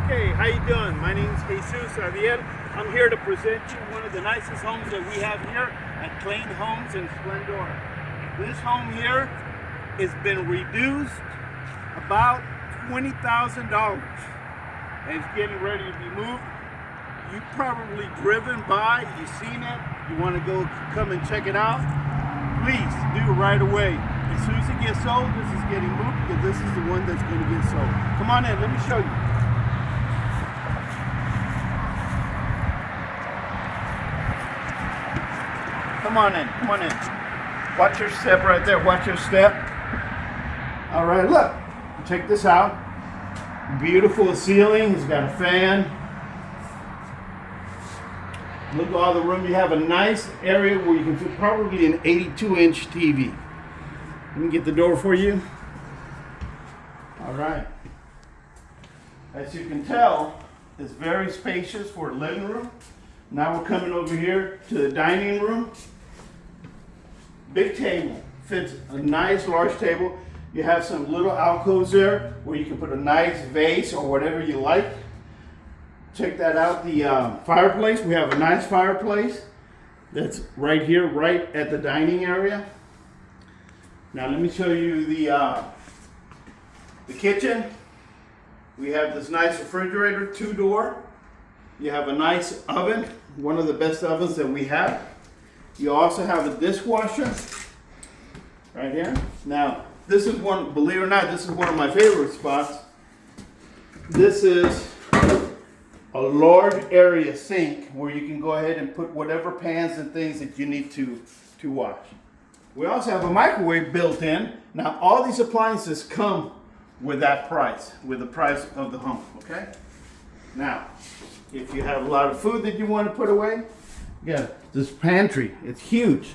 Okay, how you doing? My name is Jesus Javier. I'm here to present you one of the nicest homes that we have here at Klein Homes in Splendor. This home here has been reduced about $20,000 and it's getting ready to be moved. You've probably driven by, you've seen it, you want to come and check it out, please do right away. As soon as it gets sold, this is getting moved because this is the one that's going to get sold. Come on in, let me show you. Come on in, come on in. Watch your step right there, watch your step. All right, look, check this out. Beautiful ceiling, it's got a fan. Look at all the room. You have a nice area where you can fit probably an 82-inch TV. Let me get the door for you. All right. As you can tell, it's very spacious for a living room. Now we're coming over here to the dining room. Big table, fits a nice large table. You have some little alcoves there where you can put a nice vase or whatever you like. Check that out, the fireplace. We have a nice fireplace that's right here, right at the dining area. Now let me show you the kitchen. We have this nice refrigerator, 2-door. You have a nice oven, one of the best ovens that we have. You also have a dishwasher right here. Now, this is one, believe it or not, this is one of my favorite spots. This is a large area sink where you can go ahead and put whatever pans and things that you need to wash. We also have a microwave built in. Now, all these appliances come with that price, with the price of the home, okay? Now, if you have a lot of food that you want to put away, yeah, this pantry, it's huge.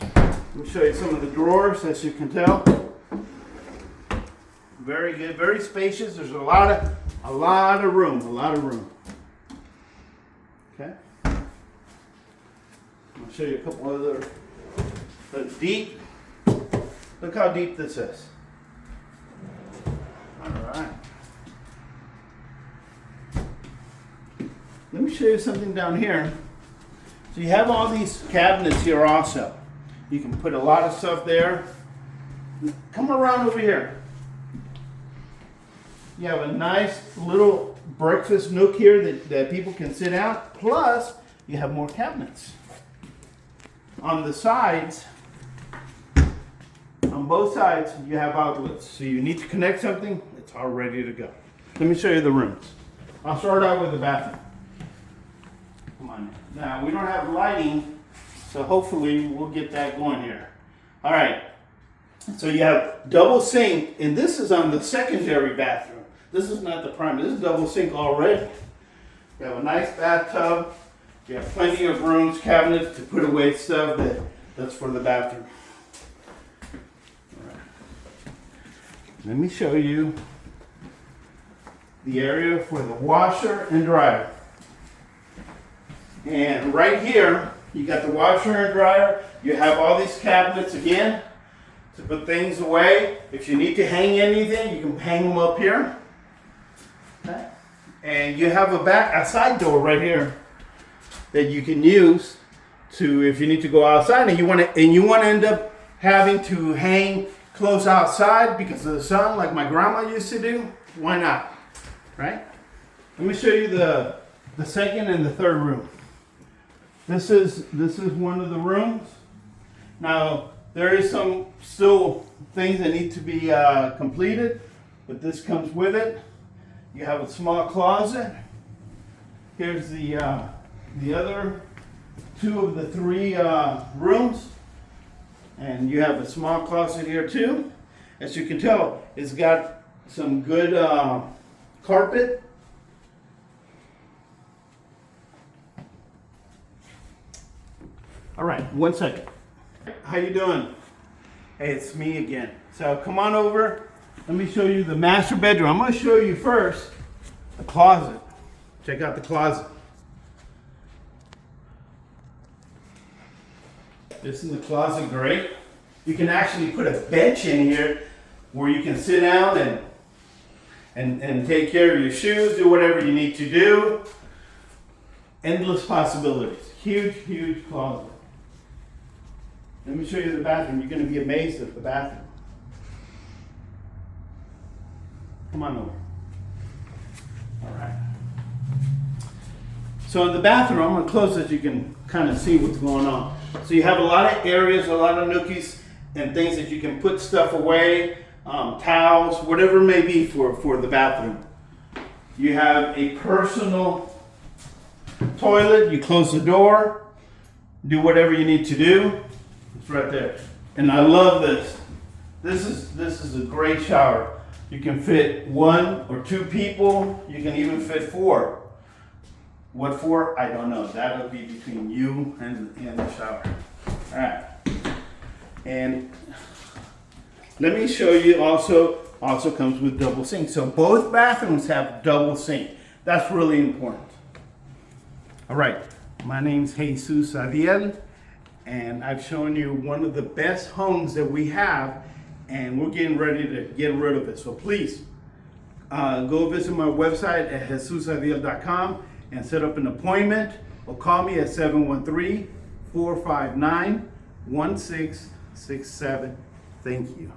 Let me show you some of the drawers, as you can tell. Very good, very spacious. There's a lot of room, Okay. I'll show you a couple other. Deep. Look how deep this is. All right. Let me show you something down here. So you have all these cabinets here also. You can put a lot of stuff there. Come around over here. You have a nice little breakfast nook here that people can sit out. Plus, you have more cabinets. On the sides, on both sides, you have outlets. So you need to connect something, it's all ready to go. Let me show you the rooms. I'll start out with the bathroom. Come on. Now, we don't have lighting, so hopefully we'll get that going here. All right. So you have double sink, and this is on the secondary bathroom. This is not the primary. This is double sink already. You have a nice bathtub. You have plenty of rooms, cabinets to put away stuff that's for the bathroom. All right. Let me show you the area for the washer and dryer. And right here, you got the washer and dryer. You have all these cabinets again to put things away. If you need to hang anything, you can hang them up here. Okay. And you have a side door right here that you can use to, if you need to go outside and you want to end up having to hang clothes outside because of the sun, like my grandma used to do. Why not? Right? Let me show you the second and the third room. This is one of the rooms. Now, there is some still things that need to be completed, but this comes with it. You have a small closet. Here's the other two of the three rooms. And you have a small closet here too. As you can tell, it's got some good carpet. All right, 1 second. How you doing? Hey, it's me again. So come on over. Let me show you the master bedroom. I'm going to show you first the closet. Check out the closet. This is the closet, great. You can actually put a bench in here where you can sit down and and take care of your shoes, do whatever you need to do. Endless possibilities. Huge, huge closet. Let me show you the bathroom. You're going to be amazed at the bathroom. Come on over. All right. So in the bathroom, I'm going to close it so you can kind of see what's going on. So you have a lot of areas, a lot of nookies, and things that you can put stuff away, towels, whatever it may be for the bathroom. You have a personal toilet. You close the door, do whatever you need to do. It's right there. And I love this. This is a great shower. You can fit 1 or 2 people. You can even fit 4. What for? I don't know. That'll be between you and the shower. All right. And let me show you also comes with double sink. So both bathrooms have double sink. That's really important. All right. My name's Jesus Adiel, and I've shown you one of the best homes that we have, and we're getting ready to get rid of it. So please go visit my website at jesusadiel.com and set up an appointment, or call me at 713-459-1667. Thank you.